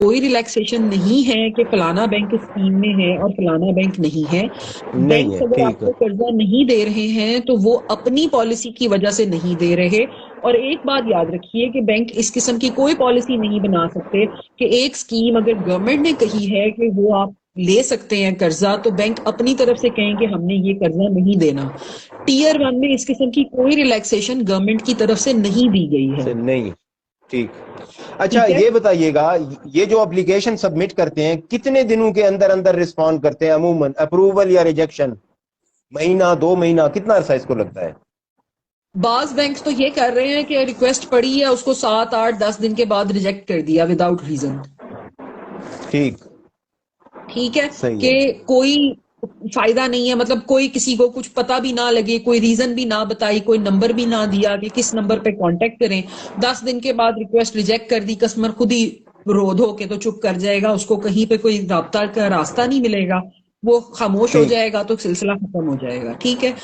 कोई रिलैक्सेशन नहीं है कि फलाना बैंक स्कीम में है और फलाना बैंक नहीं है। नहीं बैंक है, अगर ठीक है। आपको कर्जा नहीं दे रहे हैं तो वो अपनी पॉलिसी की वजह से नहीं दे रहे। और एक बात याद रखिए कि बैंक इस किस्म की कोई पॉलिसी नहीं बना सकते कि एक स्कीम अगर गवर्नमेंट ने कही है कि वो आप ले सकते हैं कर्जा, तो बैंक अपनी तरफ से कहें कि हमने ये कर्जा नहीं देना। टीयर वन में इस किस्म की कोई रिलैक्सेशन गवर्नमेंट की तरफ से नहीं दी गई है। से नहीं, ठीक। अच्छा, ठीक है। ये बताइएगा, ये जो एप्लीकेशन सबमिट करते हैं कितने दिनों के अंदर अंदर रिस्पॉन्ड करते हैं अमूमन, अप्रूवल या रिजेक्शन? महीना, 2 महीना, कितना अरसा इसको लगता है? बाज बैंक तो ये कर रहे हैं कि रिक्वेस्ट पड़ी है उसको 7, 8, 10 दिन के बाद रिजेक्ट कर दिया विदाउट रीजन। ठीक। ठीक है। सही कि है। कोई फायदा नहीं है, मतलब कोई किसी को कुछ पता भी ना लगे, कोई रीजन भी ना बताई, कोई नंबर भी ना दिया कि किस नंबर पे कांटेक्ट करें। 10 दिन के बाद रिक्वेस्ट रिजेक्ट कर दी, कस्टमर खुद ही रो धो के तो चुप कर जाएगा, उसको कहीं पे कोई राब्ता का रास्ता नहीं मिलेगा, वो खामोश हो ठीक। जाएगा, तो सिलसिला खत्म हो जाएगा। ठीक है।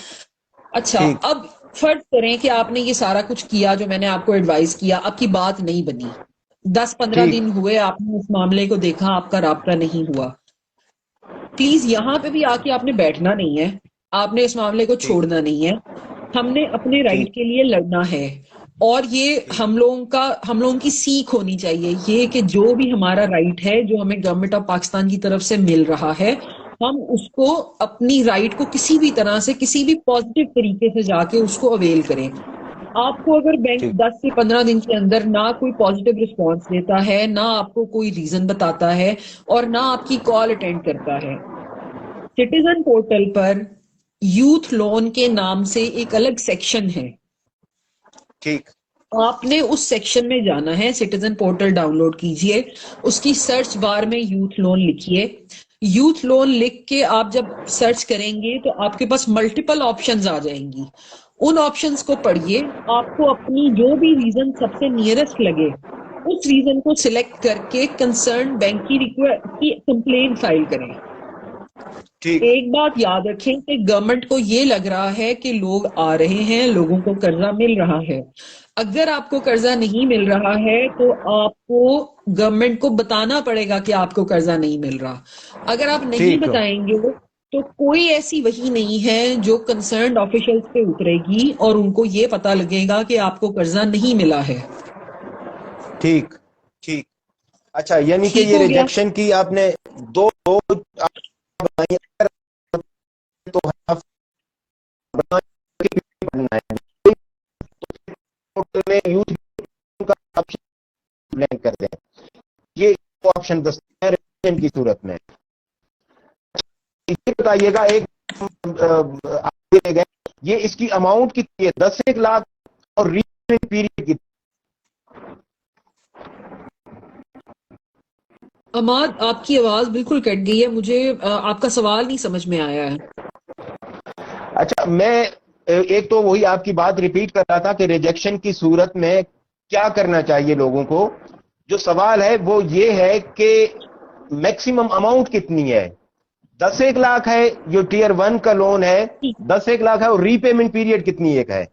अच्छा, ठीक। अब फर्ज करें कि आपने ये सारा कुछ किया जो मैंने आपको एडवाइस किया, आपकी बात नहीं बनी, 10, 15 दिन ठीक। हुए, आपने इस मामले को देखा, आपका राब्ता नहीं हुआ। प्लीज यहाँ पे भी आके आपने बैठना नहीं है, आपने इस मामले को ठीक। छोड़ना नहीं है। हमने अपने राइट ठीक। के लिए लड़ना है। और ये ठीक। हम लोगों की सीख होनी चाहिए ये कि जो भी हमारा राइट है, जो हमें गवर्नमेंट ऑफ पाकिस्तान की तरफ से मिल रहा है, हम उसको, अपनी राइट को किसी भी तरह से, किसी भी पॉजिटिव तरीके से जाके उसको अवेल करें। आपको अगर बैंक ठीक। 10 से 15 दिन के अंदर ना कोई पॉजिटिव रिस्पॉन्स देता है, ना आपको कोई रीजन बताता है, और ना आपकी कॉल अटेंड करता है, सिटीजन पोर्टल पर यूथ लोन के नाम से एक अलग सेक्शन है। ठीक। आपने उस सेक्शन में जाना है, सिटीजन पोर्टल डाउनलोड कीजिए, उसकी सर्च बार में यूथ लोन लिखिए। यूथ लोन लिख के आप जब सर्च करेंगे तो आपके पास मल्टीपल ऑप्शंस आ जाएंगी। उन ऑप्शंस को पढ़िए, आपको अपनी जो भी रीजन सबसे नियरेस्ट लगे उस रीजन को सिलेक्ट करके कंसर्न बैंक की कंप्लेंट फाइल करें। ठीक। एक बात याद रखें कि गवर्नमेंट को ये लग रहा है कि लोग आ रहे हैं, लोगों को कर्जा मिल रहा है। अगर आपको कर्जा नहीं मिल रहा है तो आपको गवर्नमेंट को बताना पड़ेगा कि आपको कर्जा नहीं मिल रहा। अगर आप नहीं ठीक। बताएंगे तो कोई ऐसी वही नहीं है जो कंसर्न्ड ऑफिशियल्स पे उतरेगी और उनको ये पता लगेगा कि आपको कर्जा नहीं मिला है। ठीक। ठीक। अच्छा, यानी कि ठीक ये हो गया। रिजेक्शन की आपने दो दो आप बनाई है, तो आप पढ़ना है, में यूथ का ऑप्शन ब्लैंक कर दें, ये ऑप्शन दस्तावेज रिजेक्शन की सूरत में। ये बताइएगा, एक आगे ले गए, ये इसकी अमाउंट कितनी है, 10 1 लाख, और रीपेमेंट पीरियड कितनी? अमाद, आपकी आवाज बिल्कुल कट गई है, मुझे आपका सवाल नहीं समझ में आया है। अच्छा, मैं एक तो वही आपकी बात रिपीट कर रहा था कि रिजेक्शन की सूरत में क्या करना चाहिए लोगों को। जो सवाल है वो ये है कि मैक्सिमम अमाउंट कितनी है? 10 1 लाख है जो टीयर 1 का लोन है, 10 1 लाख है, और रीपेमेंट पीरियड कितनी एक है?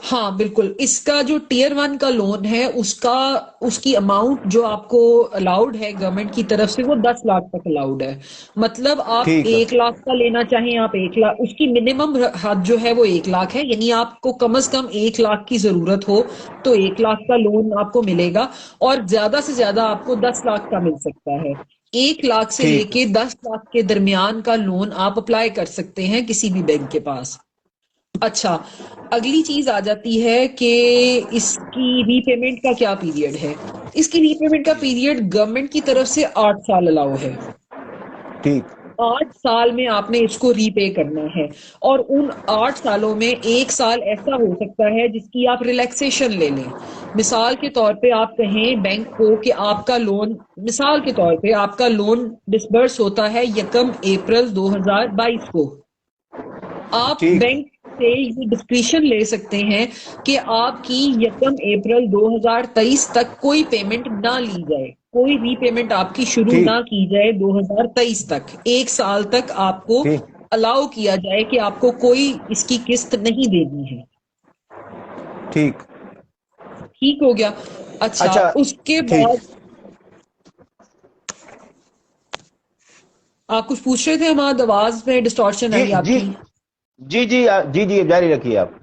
हाँ बिल्कुल, इसका जो टीयर वन का लोन है उसका, उसकी अमाउंट जो आपको अलाउड है गवर्नमेंट की तरफ से वो 10 लाख तक अलाउड है। मतलब आप ठीक। 1 लाख का लेना चाहें, आप 1 लाख, उसकी मिनिमम हद जो है वो 1 लाख है, यानी आपको कम से कम 1 लाख की जरूरत हो तो 1 लाख का लोन आपको मिलेगा। और ज्यादा से ज्यादा आपको 10 लाख का मिल सकता है। 1 लाख से ठीक। लेके 10 लाख के दरमियान का लोन आप अप्लाई कर सकते हैं किसी भी बैंक के पास। अच्छा, अगली चीज आ जाती है कि इसकी रीपेमेंट का क्या पीरियड है। इसकी रीपेमेंट का पीरियड गवर्नमेंट की तरफ से 8 साल अलाउ है। ठीक। 8 साल में आपने इसको रीपे करना है। और उन 8 सालों में 1 साल ऐसा हो सकता है जिसकी आप रिलैक्सेशन ले लें। मिसाल के तौर पे आप कहें बैंक को कि आपका लोन, मिसाल के तौर पे आपका लोन डिसबर्स होता है 1 अप्रैल 2022 को। आप ठीक। बैंक से ये डिस्क्रिशन ले सकते हैं कि आपकी 1 अप्रैल 2023 तक कोई पेमेंट ना ली जाए, कोई रीपेमेंट आपकी शुरू ठीक। ना की जाए 2023 तक, 1 साल तक आपको ठीक। अलाउ किया जाए कि आपको कोई इसकी किस्त नहीं देनी है। ठीक। ठीक हो गया। अच्छा, अच्छा, उसके ठीक। बाद आप कुछ पूछ रहे थे, हमारी आवाज में डिस्टॉर्शन जी आई जी आपकी। जी जी जी जी, जारी रखिए आप।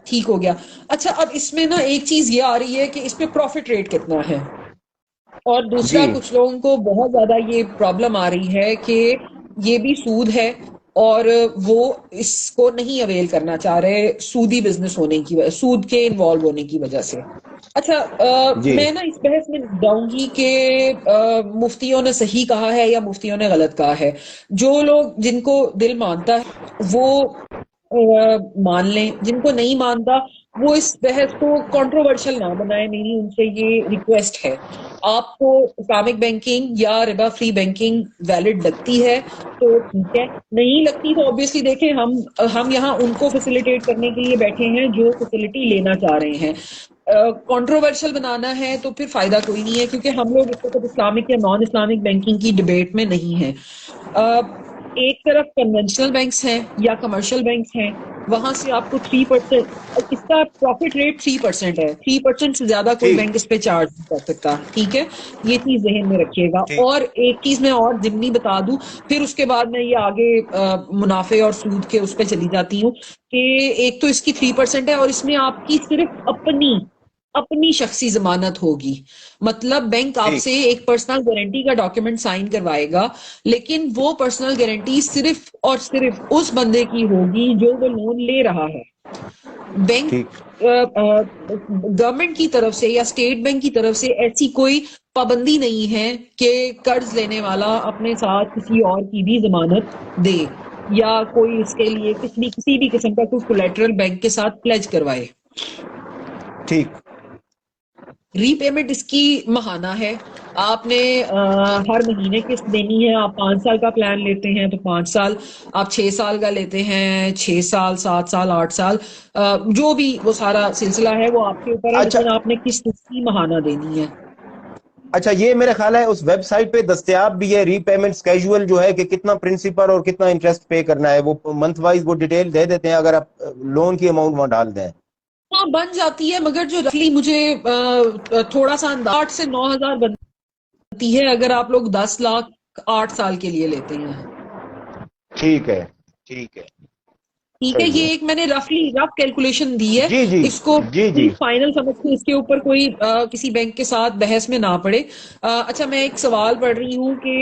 ठीक हो गया। अच्छा, अब इसमें ना एक चीज ये आ रही है कि इसमें प्रॉफिट रेट कितना है, और जी दूसरा कुछ लोगों को बहुत ज्यादा ये प्रॉब्लम आ रही है कि ये भी सूद है, और वो इसको नहीं अवेल करना चाह रहे सूदी बिजनेस होने की वजह, सूद के इन्वॉल्व होने की वजह से। अच्छा, जी मैं ना इस बहस में जाऊंगी कि मुफ्तियों ने सही कहा है या मुफ्तियों ने गलत कहा है। जो लोग, जिनको दिल मानता है वो मान लें, जिनको नहीं मानता वो इस बहस को कंट्रोवर्शियल ना बनाए। मेरी उनसे ये रिक्वेस्ट है। आपको इस्लामिक बैंकिंग या रिबा फ्री बैंकिंग वैलिड लगती है तो ठीक है, नहीं लगती तो ऑब्वियसली देखें, हम यहाँ उनको फैसिलिटेट करने के लिए बैठे हैं जो फैसिलिटी लेना चाह रहे हैं। कंट्रोवर्शियल बनाना है तो फिर फायदा कोई नहीं है, क्योंकि हम लोग इस वक्त इस्लामिक या नॉन इस्लामिक बैंकिंग की डिबेट में नहीं है। एक तरफ कन्वेंशनल बैंक्स हैं या कमर्शियल बैंक्स हैं, वहां से आपको 3%, इसका प्रॉफिट रेट 3% है। 3% से ज्यादा कोई ठीक बैंक इस पे चार्ज नहीं कर सकता, ठीक है। ये चीज जहन में रखिएगा। ठीक। और एक चीज मैं और जिमनी बता दूं, फिर उसके बाद मैं ये आगे मुनाफे और सूद के उस पे चली जाती हूँ कि एक तो इसकी 3% है, और इसमें आपकी सिर्फ अपनी अपनी शख्सी जमानत होगी। मतलब बैंक ठीक आपसे एक पर्सनल गारंटी का डॉक्यूमेंट साइन करवाएगा, लेकिन वो पर्सनल गारंटी सिर्फ और सिर्फ उस बंदे की होगी जो वो लोन ले रहा है। बैंक ठीक गवर्नमेंट की तरफ से या स्टेट बैंक की तरफ से ऐसी कोई पाबंदी नहीं है कि कर्ज लेने वाला अपने साथ किसी और की भी जमानत दे, या कोई इसके लिए किसी भी किस्म का कोई कोलेटरल बैंक के साथ प्लेज करवाए। ठीक। रीपेमेंट इसकी महाना है। आपने हर महीने किस्त देनी है। आप 5 साल का प्लान लेते हैं तो 5 साल, आप 6 साल का लेते हैं 6 साल, 7 साल, 8 साल, जो भी वो सारा सिलसिला है वो आपके ऊपर है, अच्छा लेकिन आपने किस्त उसकी महाना देनी है। अच्छा, ये मेरा ख्याल है उस वेबसाइट पे दस्तयाब भी है रीपेमेंट स्केड्यूल, जो है कि कितना प्रिंसिपल और कितना इंटरेस्ट पे करना है, वो मंथ वाइज वो डिटेल दे देते हैं अगर आप लोन की अमाउंट वहां डाल दें। हाँ, बन जाती है, मगर जो रफली मुझे थोड़ा सा अंदाज 8 से 9 हजार बनती है अगर आप लोग 10 लाख 8 साल के लिए लेते हैं। ठीक है। ठीक है। ठीक है, सही ये है। एक मैंने रफली रफ कैलकुलेशन दी है। जी जी इसको जी पूरी जी। फाइनल समझ के इसके ऊपर कोई किसी बैंक के साथ बहस में ना पड़े। अच्छा, मैं एक सवाल पढ़ रही हूँ कि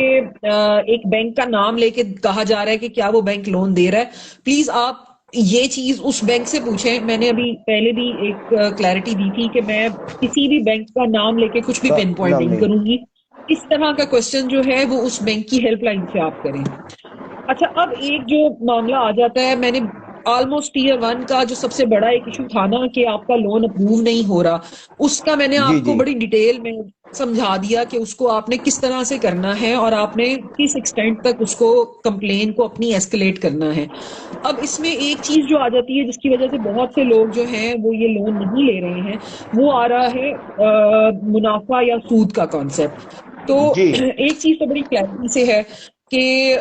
एक बैंक का नाम लेके कहा जा रहा है कि क्या वो बैंक लोन दे रहा है। प्लीज आप ये चीज उस बैंक से पूछें। मैंने अभी पहले भी एक क्लैरिटी दी थी कि मैं किसी भी बैंक का नाम लेके कुछ भी पिन पॉइंट नाम नहीं नहीं। करूंगी। इस तरह का क्वेश्चन जो है वो उस बैंक की हेल्पलाइन से आप करें। अच्छा, अब एक जो मामला आ जाता है, मैंने ऑलमोस्ट टीयर 1 का जो सबसे बड़ा एक इशू था ना कि आपका लोन अप्रूव नहीं हो रहा, उसका मैंने जी आपको जी। बड़ी डिटेल में समझा दिया कि उसको आपने किस तरह से करना है और आपने किस एक्सटेंट तक उसको कंप्लेन को अपनी एस्केलेट करना है। अब इसमें एक चीज जो आ जाती है जिसकी वजह से बहुत से लोग जो हैं वो ये लोन नहीं ले रहे हैं, वो आ रहा है मुनाफा या सूद का कॉन्सेप्ट। तो जी एक चीज तो बड़ी क्लैरिटी से है कि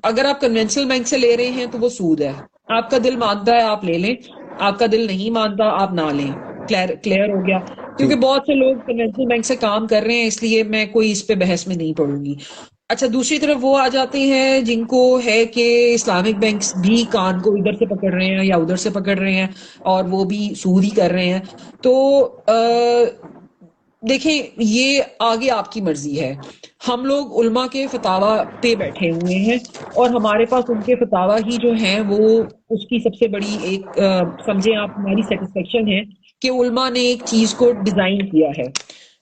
अगर आप कन्वेंशनल बैंक से ले रहे हैं तो वो सूद है। आपका दिल मानता है आप ले लें, आपका दिल नहीं मानता आप ना लें। क्लियर क्लियर हो गया। क्योंकि ठीक। बहुत से लोग कन्वेंशनल बैंक से काम कर रहे हैं, इसलिए मैं कोई इस पे बहस में नहीं पड़ूंगी। अच्छा, दूसरी तरफ वो आ जाते हैं जिनको है कि इस्लामिक बैंक्स भी कान को इधर से पकड़ रहे हैं या उधर से पकड़ रहे हैं, और वो भी सूद ही कर रहे हैं। तो देखें, ये आगे आपकी मर्जी है। हम लोग उल्मा के फतावा पे बैठे हुए हैं, और हमारे पास उनके फतावा ही जो हैं वो उसकी सबसे बड़ी एक समझे आप हमारी सेटिस्फेक्शन है कि उल्मा ने एक चीज को डिजाइन किया है।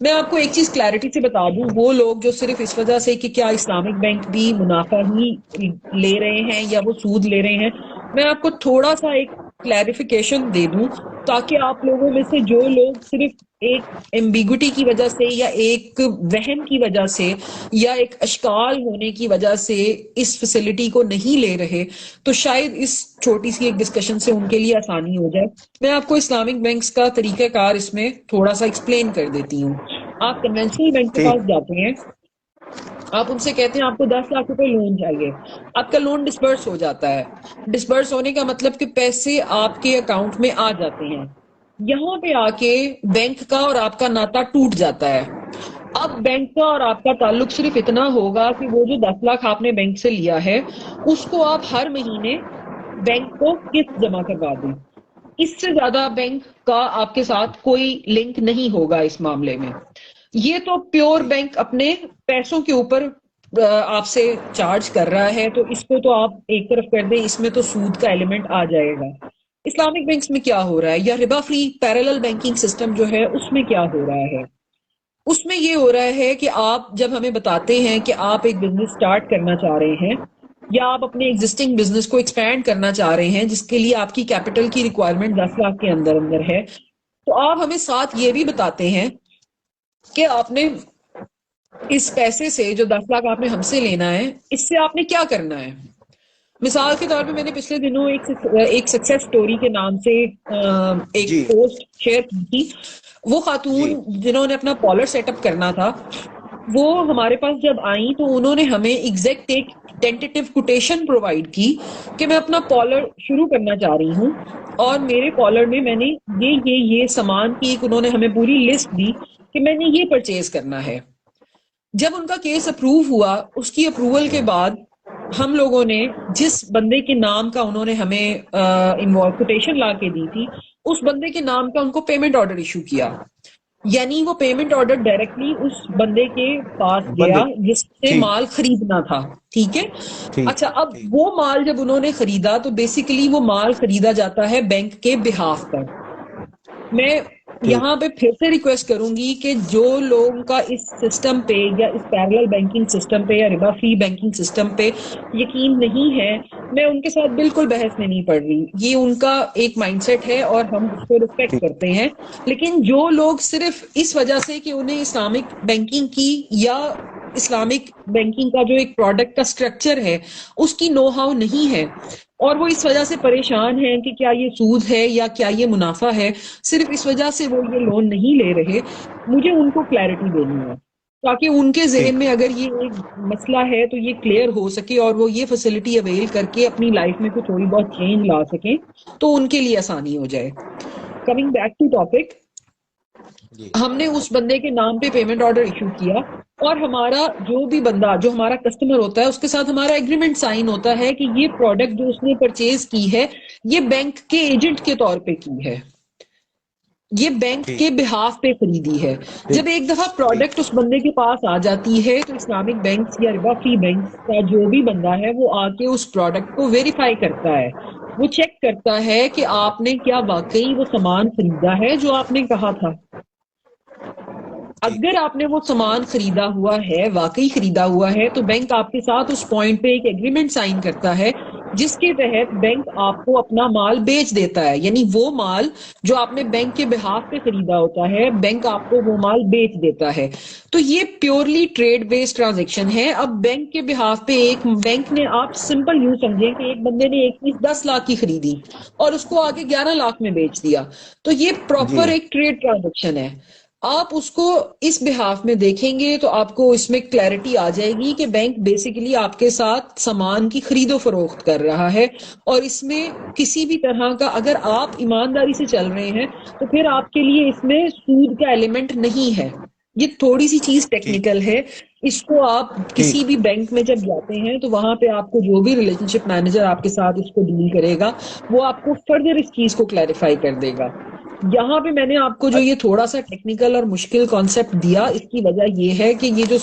मैं आपको एक चीज क्लैरिटी से बता दूं, वो लोग जो सिर्फ इस वजह से कि क्या इस्लामिक बैंक भी मुनाफा ही ले रहे हैं या वो सूद ले रहे हैं, मैं आपको थोड़ा सा एक क्लैरिफिकेशन दे दूं, ताकि आप लोगों में से जो लोग सिर्फ एक एम्बिगुटी की वजह से या एक वहम की वजह से या एक अशकाल होने की वजह से इस फैसिलिटी को नहीं ले रहे, तो शायद इस छोटी सी एक डिस्कशन से उनके लिए आसानी हो जाए। मैं आपको इस्लामिक बैंक्स का तरीकाकार इसमें थोड़ा सा एक्सप्लेन कर देती हूँ। आप कन्वेंशनल बैंक के पास ठीक जाते हैं, आप उनसे कहते हैं आपको 10 लाख रुपए लोन चाहिए, आपका लोन डिसबर्स हो जाता है। डिसबर्स होने का मतलब कि पैसे आपके अकाउंट में आ जाते हैं। यहाँ पे आके बैंक का और आपका नाता टूट जाता है। अब बैंक का और आपका ताल्लुक सिर्फ इतना होगा कि वो जो 10 लाख आपने बैंक से लिया है उसको आप हर महीने बैंक को किस्त जमा करवा दें। इससे ज्यादा बैंक का आपके साथ कोई लिंक नहीं होगा इस मामले में। ये तो प्योर जी बैंक अपने पैसों के ऊपर आपसे चार्ज कर रहा है, तो इसको तो आप एक तरफ कर दें, इसमें तो सूद का एलिमेंट आ जाएगा। इस्लामिक बैंक्स में क्या हो रहा है, या Riba free parallel banking system जो है उसमें क्या हो रहा है? उसमें ये हो रहा है कि आप जब हमें बताते हैं कि आप एक बिजनेस स्टार्ट करना चाह रहे हैं या आप अपने एग्जिस्टिंग बिजनेस को एक्सपैंड करना चाह रहे हैं जिसके लिए आपकी कैपिटल की रिक्वायरमेंट 10 लाख के अंदर अंदर है, तो आप हमें साथ ये भी बताते हैं कि आपने इस पैसे से जो 10 लाख आपने हमसे लेना है इससे आपने क्या करना है। मिसाल के तौर पे मैंने पिछले दिनों एक सक्सेस स्टोरी के नाम से एक जी पोस्ट शेयर की थी। वो जी खातून जिन्होंने अपना पॉलर सेटअप करना था, वो हमारे पास जब आई तो उन्होंने हमें एग्जैक्ट एक टेंटेटिव कोटेशन प्रोवाइड की कि मैं अपना पॉलर शुरू करना चाह रही हूँ और मेरे पॉलर में मैंने ये सामान की एक उन्होंने हमें पूरी लिस्ट दी कि मैंने ये परचेज करना है। जब उनका केस अप्रूव हुआ, उसकी अप्रूवल के बाद हम लोगों ने जिस बंदे के नाम का उन्होंने हमें इनवॉइस कोटेशन ला के दी थी, उस बंदे के नाम का उनको पेमेंट ऑर्डर इशू किया। यानी वो पेमेंट ऑर्डर डायरेक्टली उस बंदे के पास गया बंदे जिससे ठीक माल खरीदना था। ठीक है। ठीक अच्छा, अब ठीक वो माल जब उन्होंने खरीदा तो बेसिकली वो माल खरीदा जाता है बैंक के बिहाफ पर। मैं ठीक यहाँ पे फिर से रिक्वेस्ट करूंगी कि जो लोगों का इस सिस्टम पे या इस पैरेलल बैंकिंग सिस्टम पे या रिबा फ्री बैंकिंग सिस्टम पे यकीन नहीं है, मैं उनके साथ बिल्कुल बहस में नहीं पड़ रही। ये उनका एक माइंडसेट है और हम उसको रिस्पेक्ट ठीक करते हैं। लेकिन जो लोग सिर्फ इस वजह से कि उन्हें इस्लामिक बैंकिंग की या इस्लामिक बैंकिंग का जो एक प्रोडक्ट का स्ट्रक्चर है उसकी नो हाउ नहीं है और वो इस वजह से परेशान हैं कि क्या ये सूद है या क्या ये मुनाफा है, सिर्फ इस वजह से वो ये लोन नहीं ले रहे, मुझे उनको क्लैरिटी देनी है ताकि उनके जहन ठीक में अगर ये एक मसला है तो ये क्लियर हो सके और वो ये फैसिलिटी अवेल करके अपनी लाइफ में कुछ थोड़ी बहुत चेंज ला सकें, तो उनके लिए आसानी हो जाए। कमिंग बैक टू टॉपिक, जी हमने उस बंदे के नाम पे पेमेंट ऑर्डर इशू किया और हमारा जो भी बंदा जो हमारा कस्टमर होता है उसके साथ हमारा एग्रीमेंट साइन होता है कि ये प्रोडक्ट जो उसने परचेज की है ये बैंक के एजेंट के तौर पे की है, ये बैंक ठीक के बिहाफ पे खरीदी है। जब ठीक एक दफा ठीक प्रोडक्ट उस बंदे के पास आ जाती है तो इस्लामिक बैंक या रिबा फ्री बैंक का जो भी बंदा है वो आके उस प्रोडक्ट को वेरीफाई करता है। वो चेक करता है कि आपने क्या वाकई वो सामान खरीदा है जो आपने कहा था। ठीक अगर आपने वो सामान खरीदा हुआ है, वाकई खरीदा हुआ है, तो बैंक आपके साथ उस पॉइंट पे एक एग्रीमेंट साइन करता है जिसके तहत बैंक आपको अपना माल बेच देता है। यानी वो माल जो आपने बैंक के बिहाफ पे खरीदा होता है बैंक आपको वो माल बेच देता है। तो ये प्योरली ट्रेड बेस्ड ट्रांजेक्शन है। अब बैंक के बिहाफ पे एक बैंक ने, आप सिंपल यूं समझें कि एक बंदे ने एक चीज 10 लाख की खरीदी और उसको आगे 11 लाख में बेच दिया, तो ये जी प्रॉपर एक ट्रेड ट्रांजेक्शन है। आप उसको इस बिहाफ में देखेंगे तो आपको इसमें क्लैरिटी आ जाएगी कि बैंक बेसिकली आपके साथ सामान की खरीदो फरोख्त कर रहा है और इसमें किसी भी तरह का, अगर आप ईमानदारी से चल रहे हैं तो फिर आपके लिए इसमें सूद का एलिमेंट नहीं है। ये थोड़ी सी चीज ठीक टेक्निकल है। इसको आप किसी ठीक भी बैंक में जब जाते हैं तो वहां पे आपको जो भी रिलेशनशिप मैनेजर आपके साथ इसको डील करेगा वो आपको फर्दर इस चीज को क्लैरिफाई कर देगा। यहाँ पे मैंने आपको जो ये थोड़ा सा टेक्निकल और मुश्किल कॉन्सेप्ट दिया, इसकी वजह ये है कि ये जो